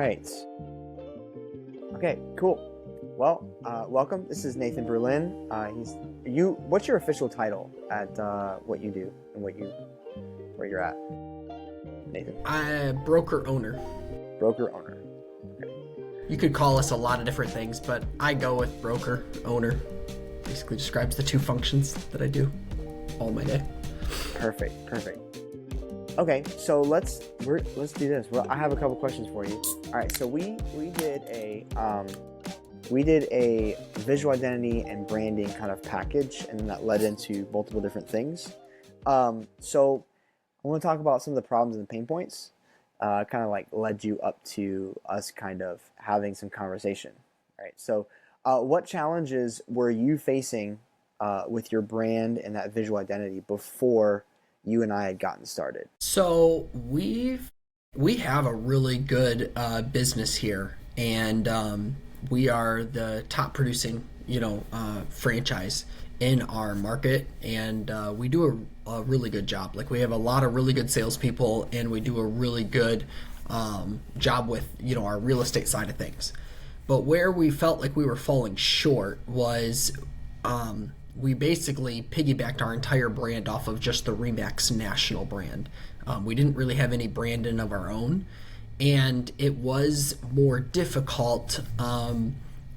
right. Okay, cool. Well, welcome. This is Nathan Berlin. What's your official title at what you do and where you're at, Nathan? Broker owner. Broker owner. Okay. You could call us a lot of different things, but I go with broker owner. Basically describes the two functions that I do all my day. Perfect. Okay, so let's do this. Well, I have a couple questions for you. All right, so we did a visual identity and branding kind of package, and then that led into multiple different things. So I want to talk about some of the problems and pain points. Kind of like led you up to us kind of having some conversation. All right, so what challenges were you facing with your brand and that visual identity before you and I had gotten started? So we have a really good business here, and we are the top producing franchise in our market, and we do a really good job. Like, we have a lot of really good salespeople, and we do a really good job with our real estate side of things. But where we felt like we were falling short was we basically piggybacked our entire brand off of just the RE/MAX national brand. We didn't really have any branding of our own, and it was more difficult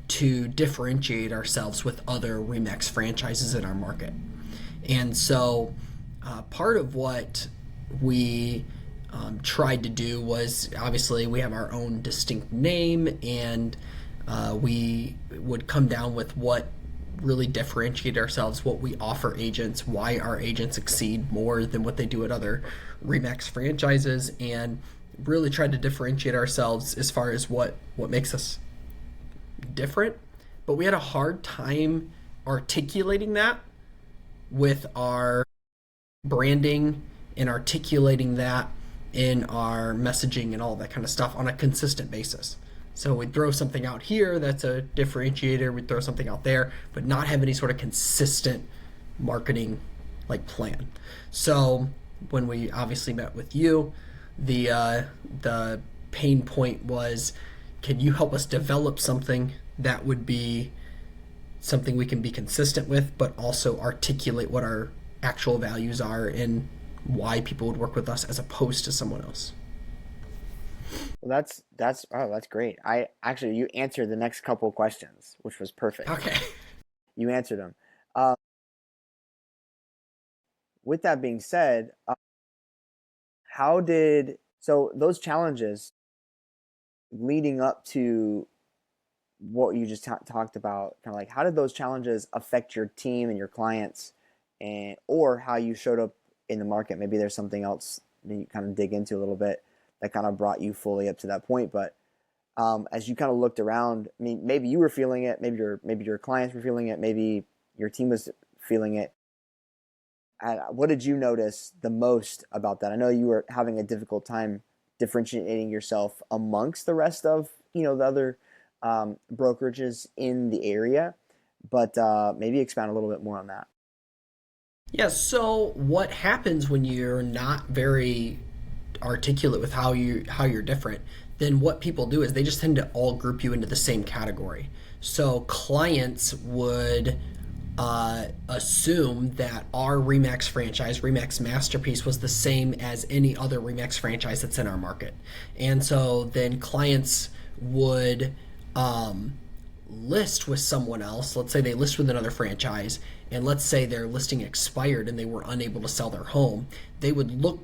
to differentiate ourselves with other RE/MAX franchises in our market. And so part of what we tried to do was, obviously we have our own distinct name, and we would come down with what really differentiate ourselves, what we offer agents, why our agents exceed more than what they do at other RE/MAX franchises, and really tried to differentiate ourselves as far as what makes us different. But we had a hard time articulating that with our branding and articulating that in our messaging and all that kind of stuff on a consistent basis. So we'd throw something out here that's a differentiator, we'd throw something out there, but not have any sort of consistent marketing plan. So when we obviously met with you, the pain point was, can you help us develop something that would be something we can be consistent with, but also articulate what our actual values are and why people would work with us as opposed to someone else? Well, that's great. You answered the next couple of questions, which was perfect. Okay. You answered them. With that being said, so those challenges leading up to what you just talked about, kind of like, how did those challenges affect your team and your clients, or how you showed up in the market? Maybe there's something else that you kind of dig into a little bit that kind of brought you fully up to that point. But as you kind of looked around, I mean, maybe you were feeling it, maybe your clients were feeling it, maybe your team was feeling it. What did you notice the most about that? I know you were having a difficult time differentiating yourself amongst the rest of the other brokerages in the area, but maybe expand a little bit more on that. Yeah, so what happens when you're not very articulate with how you're different, then what people do is they just tend to all group you into the same category. So clients would assume that our RE/MAX franchise, RE/MAX Masterpiece, was the same as any other RE/MAX franchise that's in our market. And so then clients would list with someone else. Let's say they list with another franchise, and let's say their listing expired and they were unable to sell their home. They would look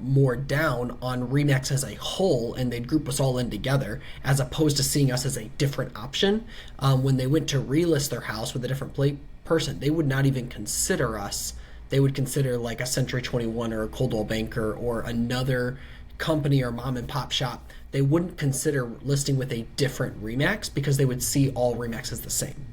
more down on RE/MAX as a whole, and they'd group us all in together, as opposed to seeing us as a different option. When they went to relist their house with a different person, they would not even consider us. They would consider like a Century 21 or a Coldwell Banker or another company or mom and pop shop. They wouldn't consider listing with a different RE/MAX because they would see all RE/MAX as the same.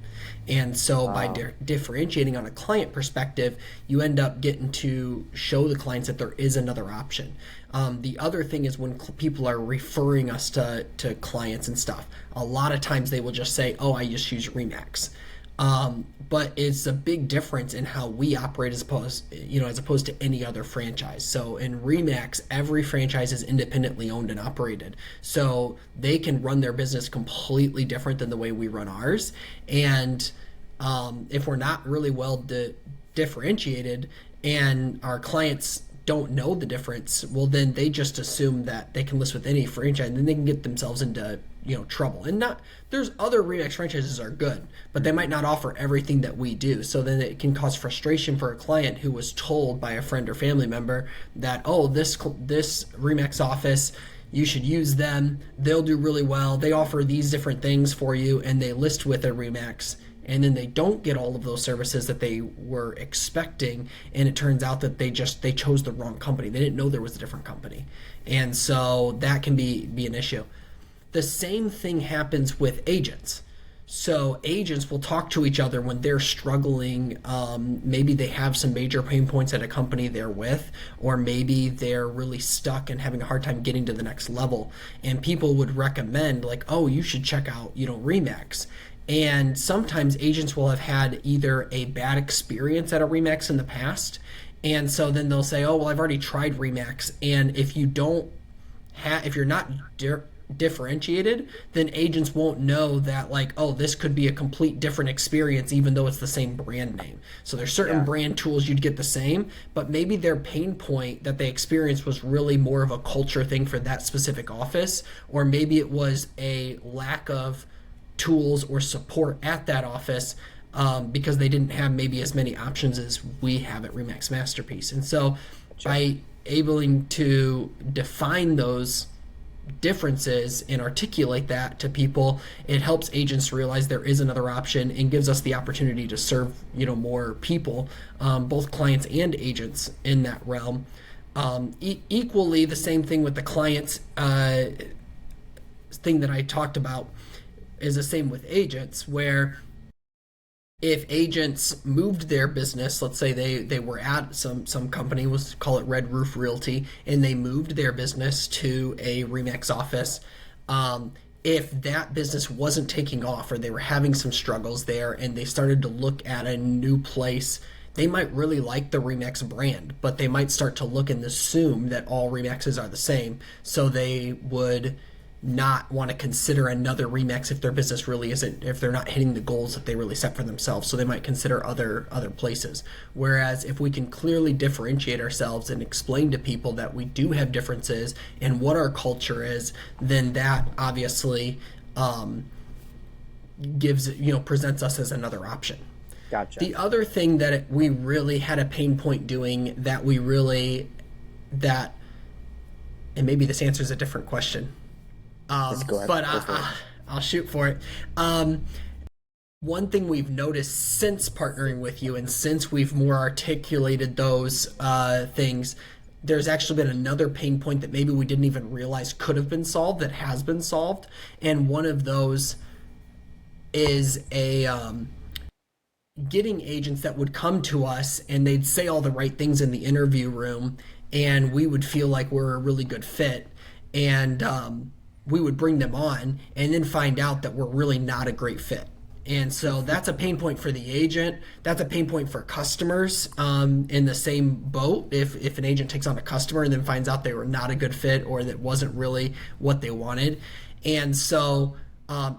And so by differentiating on a client perspective, you end up getting to show the clients that there is another option. The other thing is when people are referring us to clients and stuff, a lot of times they will just say, oh, I just use RE/MAX. But it's a big difference in how we operate as opposed to any other franchise. So in Remax, every franchise is independently owned and operated, so they can run their business completely different than the way we run ours. And if we're not really differentiated, and our clients don't know the difference, well, then they just assume that they can list with any franchise, and then they can get themselves into trouble. And not there's other Remax franchises are good, but they might not offer everything that we do. So then it can cause frustration for a client who was told by a friend or family member that, oh, this Remax office, you should use them. They'll do really well. They offer these different things for you, and they list with a Remax. And then they don't get all of those services that they were expecting, and it turns out that they chose the wrong company. They didn't know there was a different company, and so that can be an issue. The same thing happens with agents. So agents will talk to each other when they're struggling. Maybe they have some major pain points at a company they're with, or maybe they're really stuck and having a hard time getting to the next level. And people would recommend, like, oh, you should check out, Remax. And sometimes agents will have had either a bad experience at a Remax in the past, and so then they'll say, oh, well, I've already tried Remax. And if you're not differentiated, then agents won't know that, like, oh, this could be a complete different experience, even though it's the same brand name. So there's certain brand tools you'd get the same, but maybe their pain point that they experienced was really more of a culture thing for that specific office, or maybe it was a lack of tools or support at that office, because they didn't have maybe as many options as we have at Remax Masterpiece. And so by able to define those differences and articulate that to people, it helps agents realize there is another option and gives us the opportunity to serve more people, both clients and agents in that realm. Equally, the same thing with the clients thing that I talked about is the same with agents, where if agents moved their business, let's say they were at some company, let's call it Red Roof Realty, and they moved their business to a Remax office, if that business wasn't taking off, or they were having some struggles there and they started to look at a new place, they might really like the Remax brand, but they might start to look and assume that all Remaxes are the same, so they would not want to consider another Remax if their business really isn't, if they're not hitting the goals that they really set for themselves. So they might consider other places. Whereas if we can clearly differentiate ourselves and explain to people that we do have differences and what our culture is, then that obviously presents us as another option. Gotcha. The other thing that we really had a pain point doing and maybe this answers a different question. Let's go ahead. But I'll shoot for it. One thing we've noticed since partnering with you, and since we've more articulated those things, there's actually been another pain point that maybe we didn't even realize could have been solved that has been solved. And one of those is getting agents that would come to us and they'd say all the right things in the interview room, and we would feel like we're a really good fit. And we would bring them on and then find out that we're really not a great fit. And so that's a pain point for the agent. That's a pain point for customers in the same boat. If an agent takes on a customer and then finds out they were not a good fit, or that wasn't really what they wanted. And so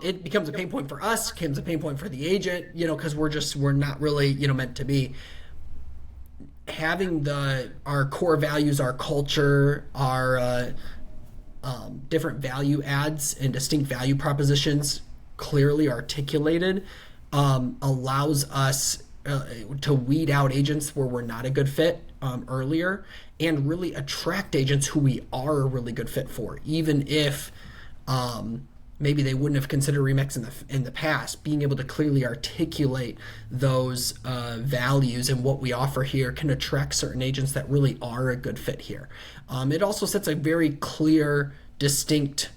it becomes a pain point for us, becomes a pain point for the agent, because we're not really, meant to be. Having our core values, our culture, our different value adds and distinct value propositions clearly articulated allows us to weed out agents where we're not a good fit earlier, and really attract agents who we are a really good fit for, even if maybe they wouldn't have considered Remax in the past. Being able to clearly articulate those values and what we offer here can attract certain agents that really are a good fit here. It also sets a very clear, distinct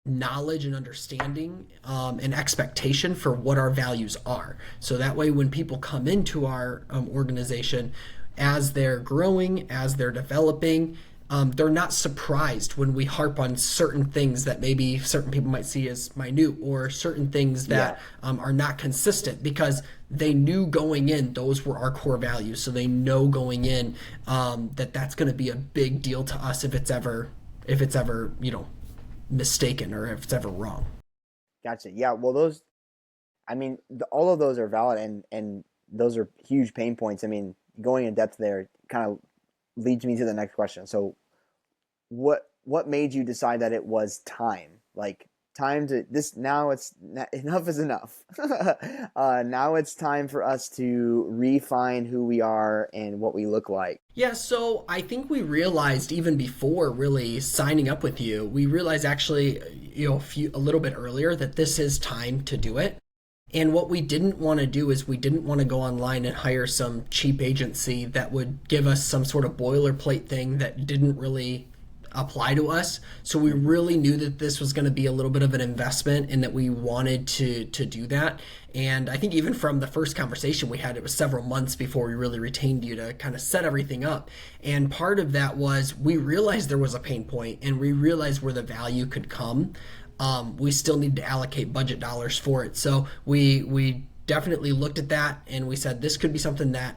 knowledge and understanding and expectation for what our values are. So that way, when people come into our organization, as they're growing, as they're developing, they're not surprised when we harp on certain things that maybe certain people might see as minute, or certain things that are not consistent, because they knew going in those were our core values. So they know going in that that's going to be a big deal to us if it's ever mistaken, or if it's ever wrong. Gotcha. Yeah. Well, I mean, all of those are valid, and those are huge pain points. I mean, going in depth there kind of leads me to the next question. So, what made you decide that it was time? Like, time to this now? It's enough is enough. Now it's time for us to refine who we are and what we look like. Yeah, so I think we realized even before really signing up with you, we realized actually, a little bit earlier, that this is time to do it. And what we didn't want to do is we didn't want to go online and hire some cheap agency that would give us some sort of boilerplate thing that didn't really apply to us. So we really knew that this was going to be a little bit of an investment, and that we wanted to do that. And I think even from the first conversation we had, it was several months before we really retained you to kind of set everything up. And part of that was we realized there was a pain point, and we realized where the value could come. We still need to allocate budget dollars for it. So we definitely looked at that, and we said this could be something that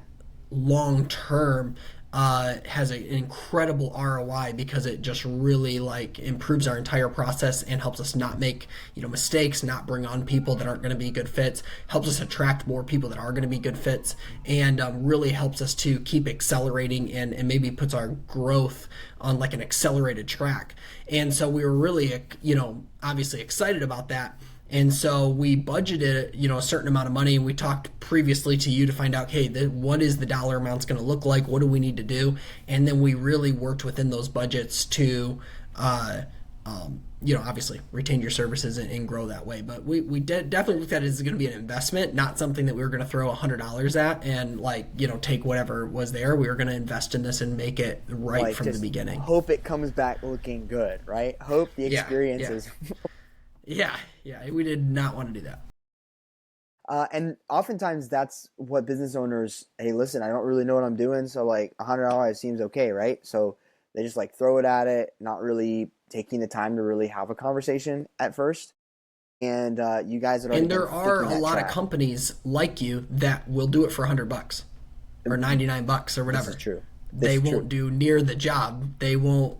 long term has an incredible ROI, because it just really improves our entire process and helps us not make mistakes, not bring on people that aren't going to be good fits, helps us attract more people that are going to be good fits, and really helps us to keep accelerating, and maybe puts our growth on an accelerated track. And so we were really obviously excited about that. And so we budgeted, a certain amount of money, and we talked previously to you to find out, hey, what is the dollar amount's going to look like? What do we need to do? And then we really worked within those budgets to, obviously retain your services and grow that way. But we definitely looked at it as going to be an investment, not something that we were going to throw $100 at and take whatever was there. We were going to invest in this and make it right from the beginning. Hope it comes back looking good, right? Hope the experience is... Yeah, we did not want to do that. And oftentimes that's what business owners, hey, listen, I don't really know what I'm doing, so $100 seems okay, right? So they just throw it at it, not really taking the time to really have a conversation at first. And you guys are... And there are a lot of companies like you that will do it for $100 or $99 or whatever. This is true. They won't do near the job. They won't...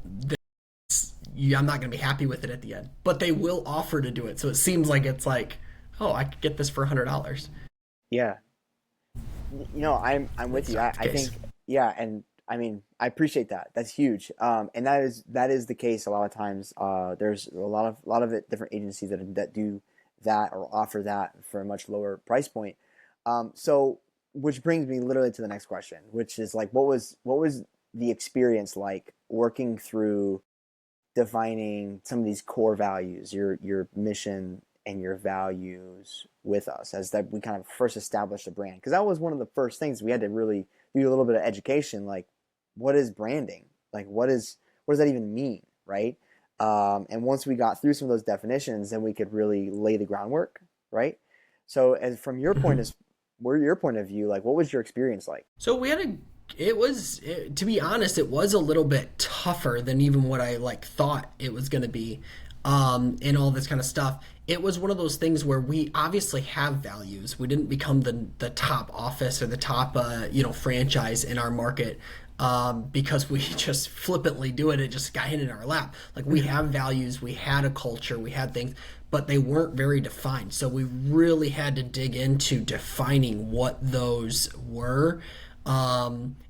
I'm not going to be happy with it at the end, but they will offer to do it. So it seems like it's oh, I could get this for $100. Yeah. I'm with you. I think, and I mean, I appreciate that. That's huge. And that is the case a lot of times. There's a lot of different agencies that do that or offer that for a much lower price point. So which brings me literally to the next question, which is what was the experience like working through defining some of these core values, your mission and your values with us, as that we kind of first established a brand? Because that was one of the first things we had to really do a little bit of education. What is branding? What does that even mean, right? And once we got through some of those definitions, then we could really lay the groundwork, right? So, as from your point of view, what was your experience like? So to be honest, it was a little bit tougher than even what I thought it was going to be, and all this kind of stuff. It was one of those things where we obviously have values. We didn't become the top office or the top franchise in our market because we just flippantly do it. It just got hit in our lap. We have values, we had a culture, we had things, but they weren't very defined. So we really had to dig into defining what those were.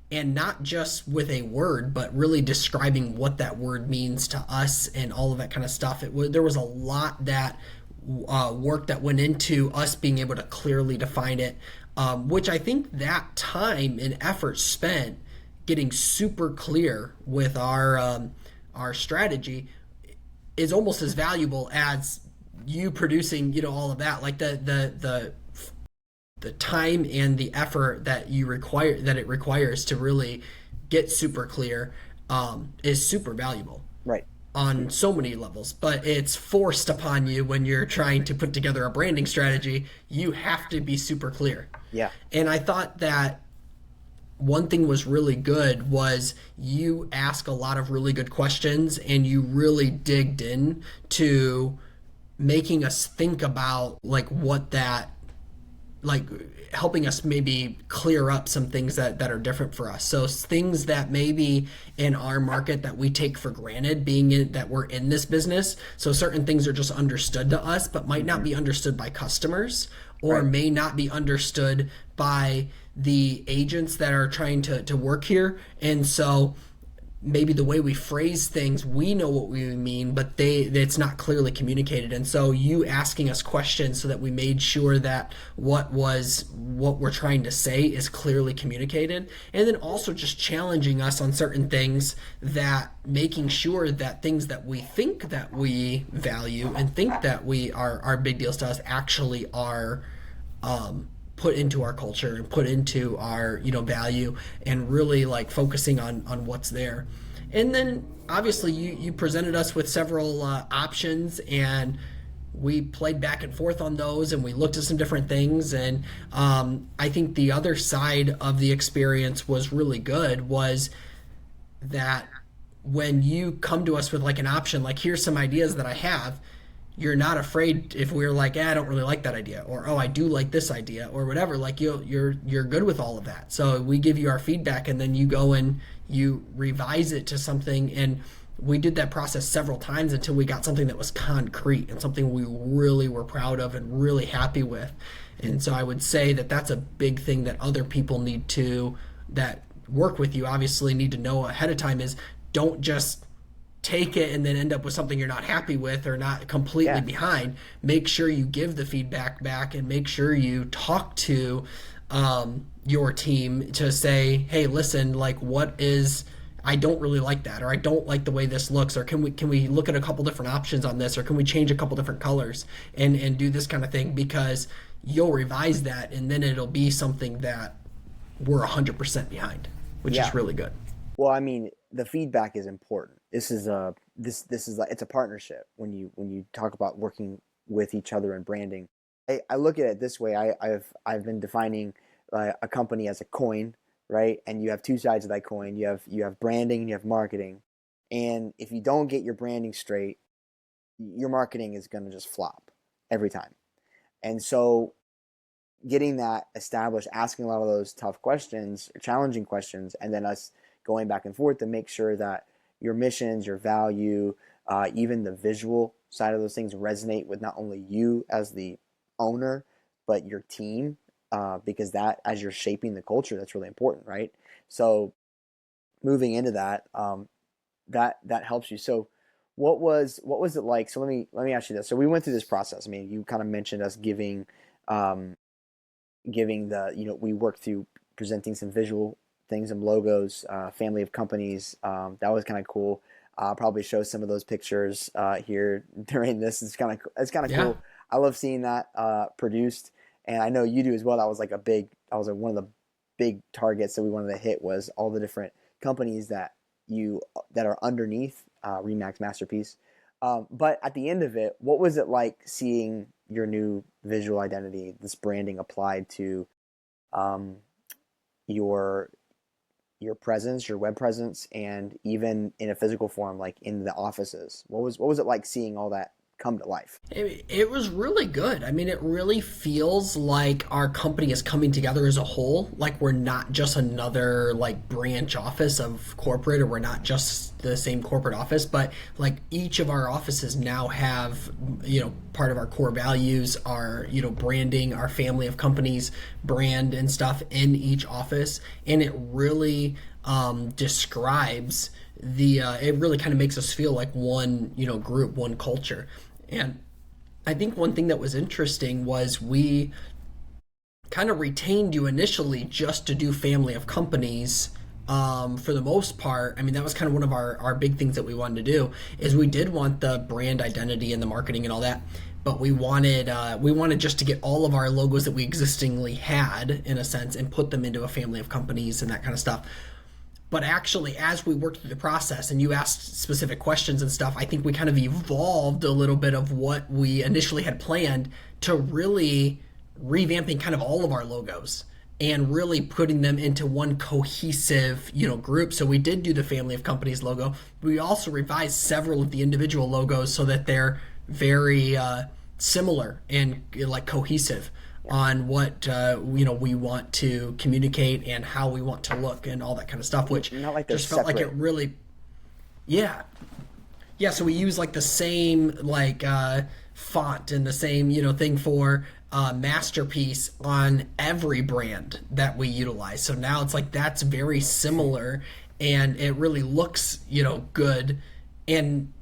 And not just with a word, but really describing what that word means to us and all of that kind of stuff. There was a lot that work that went into us being able to clearly define it, which I think that time and effort spent getting super clear with our strategy is almost as valuable as you producing all of that. The time and the effort that it requires to really get super clear is super valuable, right, on so many levels. But it's forced upon you when you're trying to put together a branding strategy. You have to be super clear. Yeah. And I thought that one thing was really good was you ask a lot of really good questions and you really digged in to making us think about like what that like helping us maybe clear up some things that are different for us. So things that maybe in our market that we take for granted being in, that we're in this business. So certain things are just understood to us, but might not be understood by customers or Right. may not be understood by the agents that are trying to work here. And so maybe the way we phrase things, we know what we mean, but it's not clearly communicated. And so you asking us questions so that we made sure that what we're trying to say is clearly communicated. And then also just challenging us on certain things, that making sure that things that we think that we value and think that we are big deals to us actually are put into our culture and put into our value, and really like focusing on what's there. And then obviously you presented us with several options, and we played back and forth on those, and we looked at some different things. And I think the other side of the experience was really good, was that when you come to us with like an option, like here's some ideas that I have, you're not afraid if we're like, I don't really like that idea, or oh, I do like this idea, or whatever. Like you're good with all of that. So we give you our feedback, and then you go and you revise it to something. And we did that process several times until we got something that was concrete and something we really were proud of and really happy with. And so I would say that that's a big thing that other people that work with you obviously need to know ahead of time, is don't just take it and then end up with something you're not happy with or not completely Yeah. behind. Make sure you give the feedback back, and make sure you talk to your team to say, hey, listen, like I don't really like that, or I don't like the way this looks, or can we look at a couple different options on this, or can we change a couple different colors and do this kind of thing, because you'll revise that and then it'll be something that we're 100% behind, which Yeah. is really good. Well, I mean, the feedback is important. This is like, it's a partnership when you talk about working with each other and branding. I look at it this way. I've been defining a company as a coin, right? And you have two sides of that coin. You have branding and you have marketing. And if you don't get your branding straight, your marketing is going to just flop every time. And so getting that established, asking a lot of those tough questions, challenging questions, and then us going back and forth to make sure that your missions, your value, even the visual side of those things resonate with not only you as the owner, but your team, because that, as you're shaping the culture, that's really important, right? So moving into that, that helps you. So what was it like? So let me ask you this. So we went through this process. I mean, you kind of mentioned us giving the, we worked through presenting some visual things, some logos, family of companies. That was kind of cool. I'll probably show some of those pictures here during this. It's kind of Yeah. cool. I love seeing that produced, and I know you do as well. That was one of the big targets that we wanted to hit, was all the different companies that are underneath Remax Masterpiece. But at the end of it, what was it like seeing your new visual identity, this branding applied to your presence, your web presence, and even in a physical form, like in the offices? What was it like seeing all that come to life? It was really good. I mean, it really feels like our company is coming together as a whole. Like we're not just another like branch office of corporate, or we're not just the same corporate office, but like each of our offices now have, part of our core values, our, branding, our family of companies brand and stuff in each office. And it really describes it really kind of makes us feel like one, group, one culture. And I think one thing that was interesting was we kind of retained you initially just to do family of companies. For the most part, I mean, that was kind of one of our big things that we wanted to do, is we did want the brand identity and the marketing and all that, but we wanted just to get all of our logos that we existingly had, in a sense, and put them into a family of companies and that kind of stuff. But actually, as we worked through the process and you asked specific questions and stuff, I think we kind of evolved a little bit of what we initially had planned to really revamping kind of all of our logos and really putting them into one cohesive, group. So we did do the family of companies logo. We also revised several of the individual logos so that they're very similar and like cohesive on what we want to communicate and how we want to look and all that kind of stuff, which Not like they're just felt like it separate. really, yeah, yeah. So we use like the same like font and the same thing for masterpiece on every brand that we utilize. So now it's like that's very similar, and it really looks good, and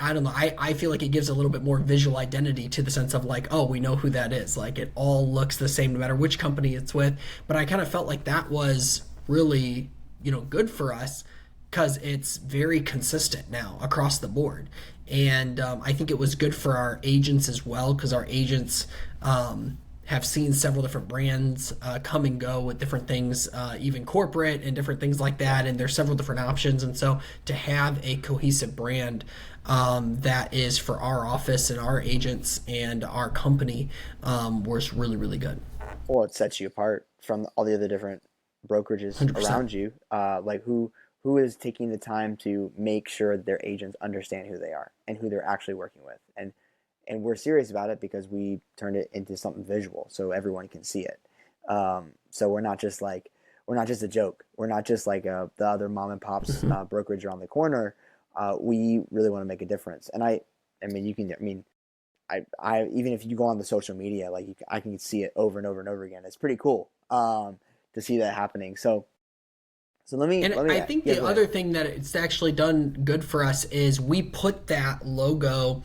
I don't know. I feel like it gives a little bit more visual identity to the sense of like, oh, we know who that is. Like it all looks the same no matter which company it's with. But I kind of felt like that was really, good for us because it's very consistent now across the board. And I think it was good for our agents as well because our agents have seen several different brands come and go with different things, even corporate and different things like that. And there's several different options. And so to have a cohesive brand that is for our office and our agents and our company was really, really good. Well, it sets you apart from all the other different brokerages 100%. around you. Like who is taking the time to make sure their agents understand who they are and who they're actually working with, and we're serious about it because we turned it into something visual so everyone can see it. So we're not just a joke. We're not just like the other mom and pops brokerage around the corner. We really want to make a difference, and I mean, you can. I mean, I even if you go on the social media, like I can see it over and over and over again. It's pretty cool to see that happening. So And let me I think yeah, the go ahead. other thing that it's actually done good for us is we put that logo,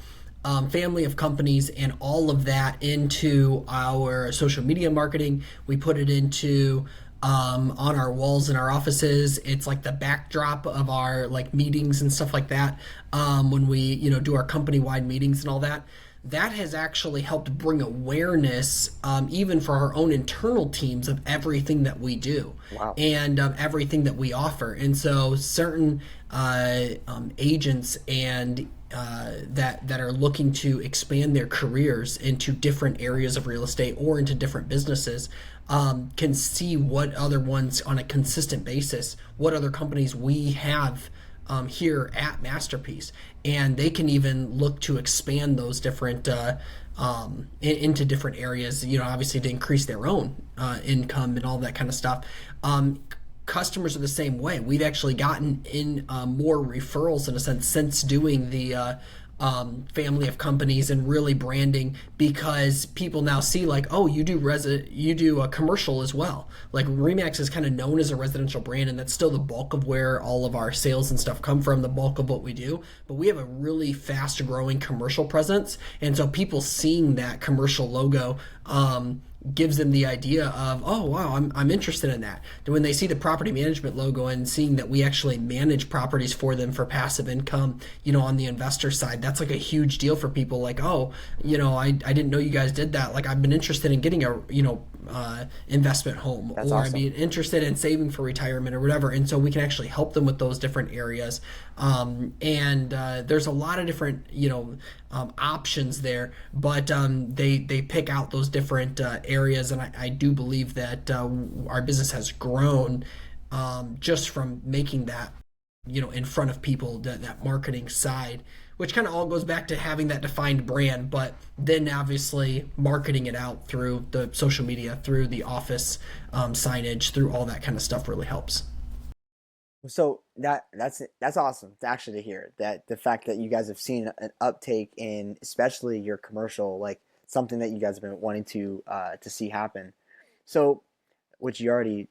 family of companies, and all of that into our social media marketing. We put it into on our walls in our offices. It's like the backdrop of our like meetings and stuff like that. When we do our company wide meetings and all that, that has actually helped bring awareness, even for our own internal teams, of everything that we do Wow. and everything that we offer. And so certain agents and that are looking to expand their careers into different areas of real estate or into different businesses can see what other ones on a consistent basis, what other companies we have here at Masterpiece, and they can even look to expand those different into different areas. Obviously to increase their own income and all that kind of stuff. Customers are the same way. We've actually gotten in more referrals in a sense since doing the family of companies and really branding, because people now see like, oh, you do a commercial as well. Like Remax is kind of known as a residential brand, and that's still the bulk of where all of our sales and stuff come from, the bulk of what we do. But we have a really fast growing commercial presence, and so people seeing that commercial logo gives them the idea of, oh wow, I'm interested in that. And when they see the property management logo and seeing that we actually manage properties for them for passive income, on the investor side, that's like a huge deal for people. Like, oh, I didn't know you guys did that. Like I've been interested in getting a investment home, That's or I'd awesome. be interested in saving for retirement or whatever. And so we can actually help them with those different areas. And there's a lot of different options there, but they pick out those different areas, and I do believe that our business has grown just from making that in front of people, that marketing side, which kind of all goes back to having that defined brand, but then obviously marketing it out through the social media, through the office signage, through all that kind of stuff really helps. So that's awesome to actually to hear that the fact that you guys have seen an uptake in especially your commercial, like something that you guys have been wanting to see happen. So, which you already,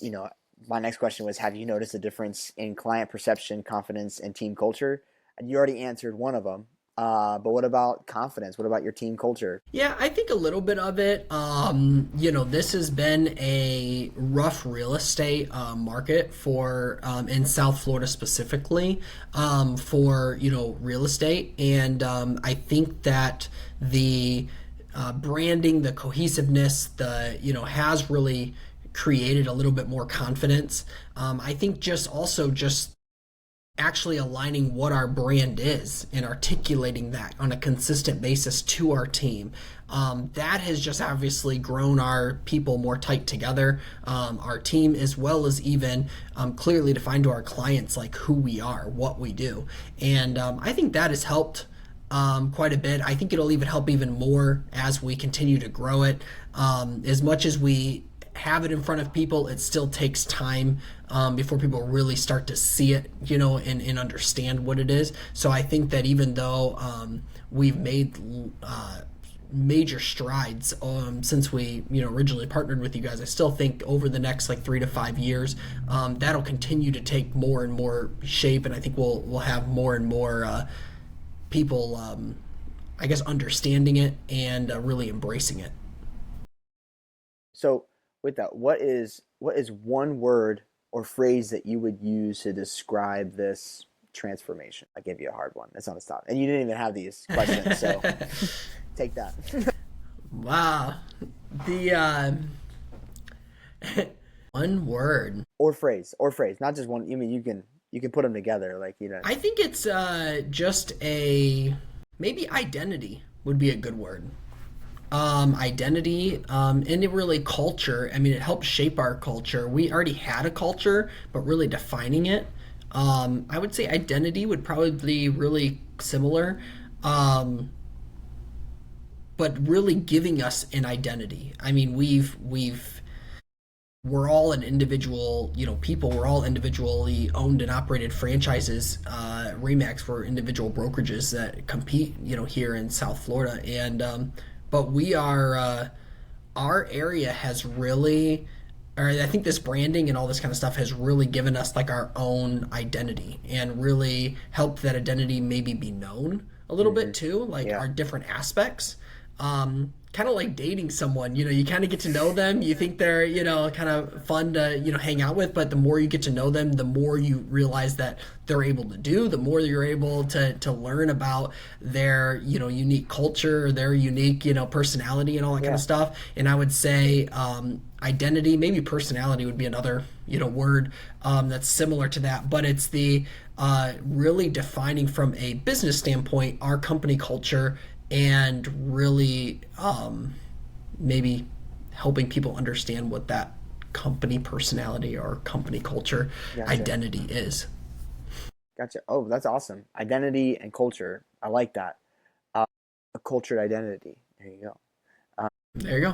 you know, my next question was, have you noticed a difference in client perception, confidence, and team culture? And you already answered one of them. But what about confidence? What about your team culture? Yeah, I think a little bit of it. This has been a rough real estate market for in South Florida specifically, for real estate, and I think that the branding, the cohesiveness, the has really created a little bit more confidence. I think just also just actually aligning what our brand is and articulating that on a consistent basis to our team. That has just obviously grown our people more tight together, our team, as well as even clearly defined to our clients like who we are, what we do. And I think that has helped quite a bit. I think it'll even help even more as we continue to grow it. As much as we have it in front of people, it still takes time before people really start to see it, and understand what it is. So I think that even though we've made major strides since we originally partnered with you guys, I still think over the next like 3 to 5 years that'll continue to take more and more shape, and I think we'll have more and more people I guess understanding it and really embracing it. So with that, what is one word or phrase that you would use to describe this transformation? I gave you a hard one. That's on the stop, and you didn't even have these questions, so take that. Wow. The one word. Or phrase, not just one. You mean you can put them together, like I think it's just a maybe identity would be a good word. Identity, and it really culture. I mean, it helps shape our culture. We already had a culture, but really defining it. I would say identity would probably be really similar, but really giving us an identity. I mean, we're all an individual, people. We're all individually owned and operated franchises. Remax, we're individual brokerages that compete, here in South Florida, and but we are our area has really, or I think this branding and all this kind of stuff has really given us like our own identity and really helped that identity maybe be known a little bit too, like Yeah. our different aspects. Kind of like dating someone, you kind of get to know them. You think they're, kind of fun to, hang out with, but the more you get to know them, the more you realize that they're able to do, the more you're able to learn about their, unique culture, their unique, personality and all that kind Yeah. of stuff. And I would say, identity, maybe personality would be another, word, that's similar to that, but it's the, really defining from a business standpoint, our company culture and really maybe helping people understand what that company personality or company culture Gotcha. identity is. Gotcha. Oh, that's awesome. Identity and culture. I like that. Uh, a cultured identity. There you go. There you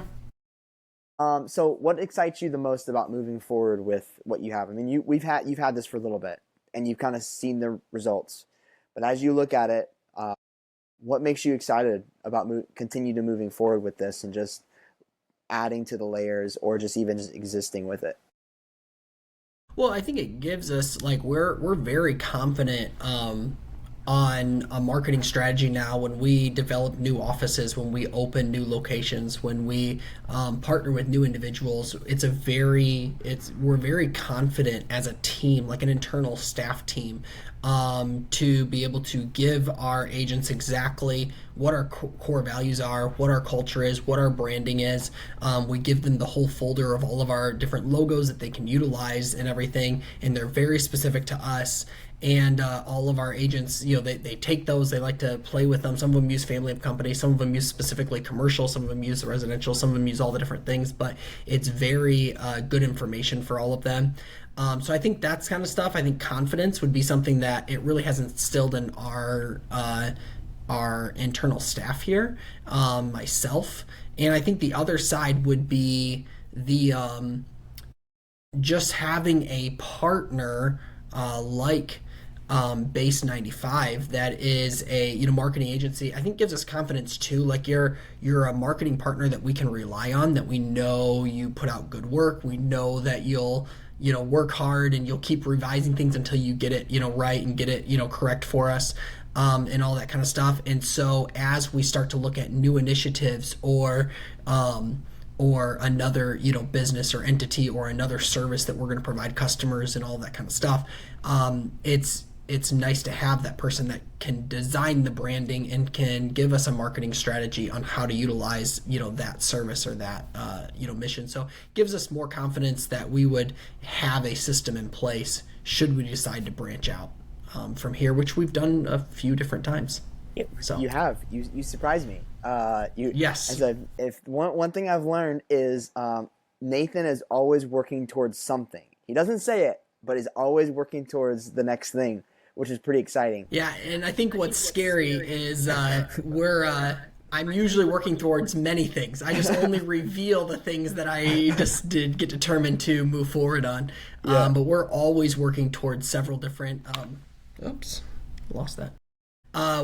go. So what excites you the most about moving forward with what you have? I mean, you've had this for a little bit, and you've kind of seen the results. But as you look at it, what makes you excited about continue to moving forward with this and just adding to the layers, or just even just existing with it? Well, I think it gives us like we're very confident on a marketing strategy now when we develop new offices, when we open new locations, when we partner with new individuals. We're very confident as a team, like an internal staff team, to be able to give our agents exactly what our core values are, what our culture is, what our branding is. We give them the whole folder of all of our different logos that they can utilize and everything, and they're very specific to us. And all of our agents, they take those, they like to play with them. Some of them use family of companies, some of them use specifically commercial, some of them use residential, some of them use all the different things, but it's very good information for all of them. So I think that's kind of stuff. I think confidence would be something that it really has instilled in our internal staff here, myself. And I think the other side would be the just having a partner like Base 95 that is a marketing agency. I think gives us confidence too. Like you're a marketing partner that we can rely on, that we know you put out good work. We know that you'll work hard and you'll keep revising things until you get it right and get it correct for us. And all that kind of stuff. And so as we start to look at new initiatives or another business or entity or another service that we're going to provide customers and all that kind of stuff, it's nice to have that person that can design the branding and can give us a marketing strategy on how to utilize that service or that mission. So it gives us more confidence that we would have a system in place should we decide to branch out from here, which we've done a few different times. So You have you surprised me. You yes, as I if one thing I've learned is Nathan is always working towards something. He doesn't say it, but he's always working towards the next thing, which is pretty exciting. yeah, and I think what's scary is I'm usually working towards many things. I just only reveal the things that I just did get determined to move forward on. Yeah. But we're always working towards several different. Oops, lost that.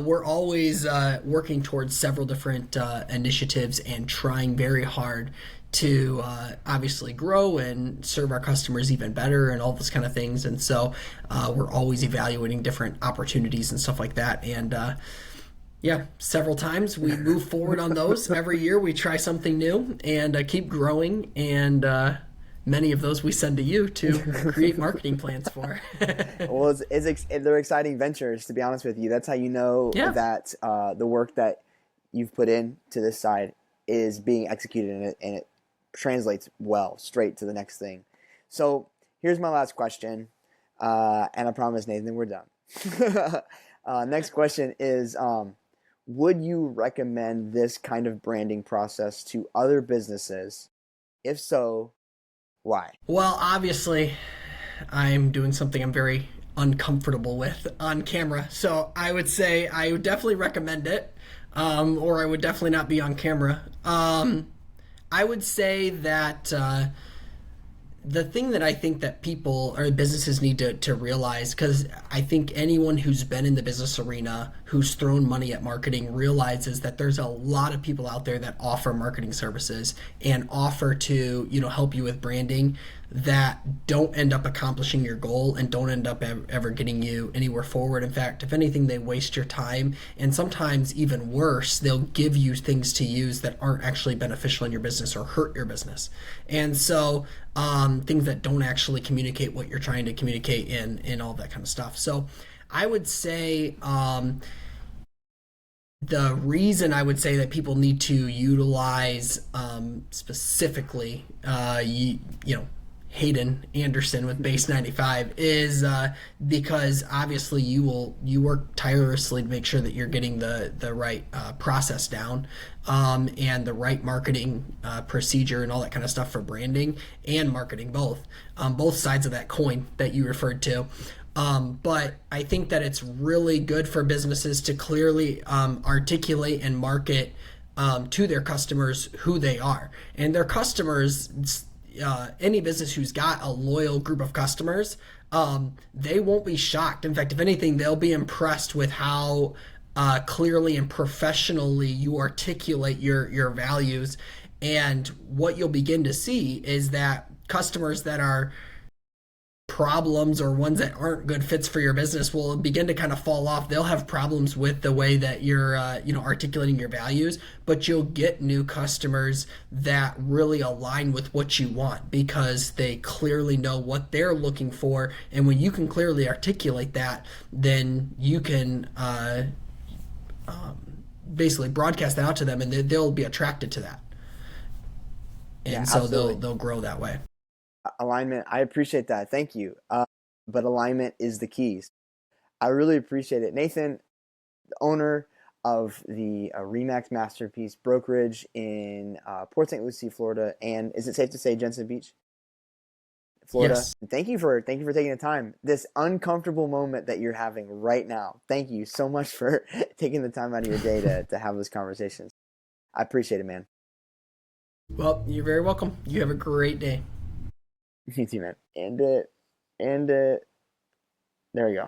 We're always working towards several different initiatives and trying very hard to obviously grow and serve our customers even better and all those kind of things. And so we're always evaluating different opportunities and stuff like that. And yeah, several times we move forward on those. Every year we try something new and keep growing. And many of those we send to you to create marketing plans for. Well, they're exciting ventures, to be honest with you. That's how you know Yeah. that the work that you've put in to this side is being executed, and it translates well straight to the next thing. So here's my last question, and I promise, Nathan, we're done. Next question is, would you recommend this kind of branding process to other businesses? If so, why? Well, obviously, I'm doing something I'm very uncomfortable with on camera. So I would say I would definitely recommend it, or I would definitely not be on camera. I would say that the thing that I think that people or businesses need to realize, because I think anyone who's been in the business arena, who's thrown money at marketing, realizes that there's a lot of people out there that offer marketing services and offer to, help you with branding that don't end up accomplishing your goal and don't end up ever getting you anywhere forward. In fact, if anything, they waste your time, and sometimes even worse, they'll give you things to use that aren't actually beneficial in your business or hurt your business. And so things that don't actually communicate what you're trying to communicate and all that kind of stuff. So I would say the reason I would say that people need to utilize specifically, Hayden Anderson with Base 95 is because obviously you work tirelessly to make sure that you're getting the right process down and the right marketing procedure and all that kind of stuff for branding and marketing, both sides of that coin that you referred to. But I think that it's really good for businesses to clearly articulate and market to their customers who they are. And their customers, any business who's got a loyal group of customers, they won't be shocked. In fact, if anything, they'll be impressed with how clearly and professionally you articulate your values. And what you'll begin to see is that customers that are problems or ones that aren't good fits for your business will begin to kind of fall off. They'll have problems with the way that you're articulating your values, but you'll get new customers that really align with what you want because they clearly know what they're looking for. And when you can clearly articulate that, then you can basically broadcast that out to them, and they'll be attracted to that, and Yeah, so absolutely. they'll grow that way. Alignment, I appreciate that. Thank you. But alignment is the keys. I really appreciate it. Nathan, the owner of the Remax Masterpiece Brokerage in Port St. Lucie, Florida, and is it safe to say Jensen Beach, Florida? Yes. Thank you for taking the time. This uncomfortable moment that you're having right now. Thank you so much for taking the time out of your day to have this conversation. I appreciate it, man. Well, you're very welcome. You have a great day. You too, man. And there we go.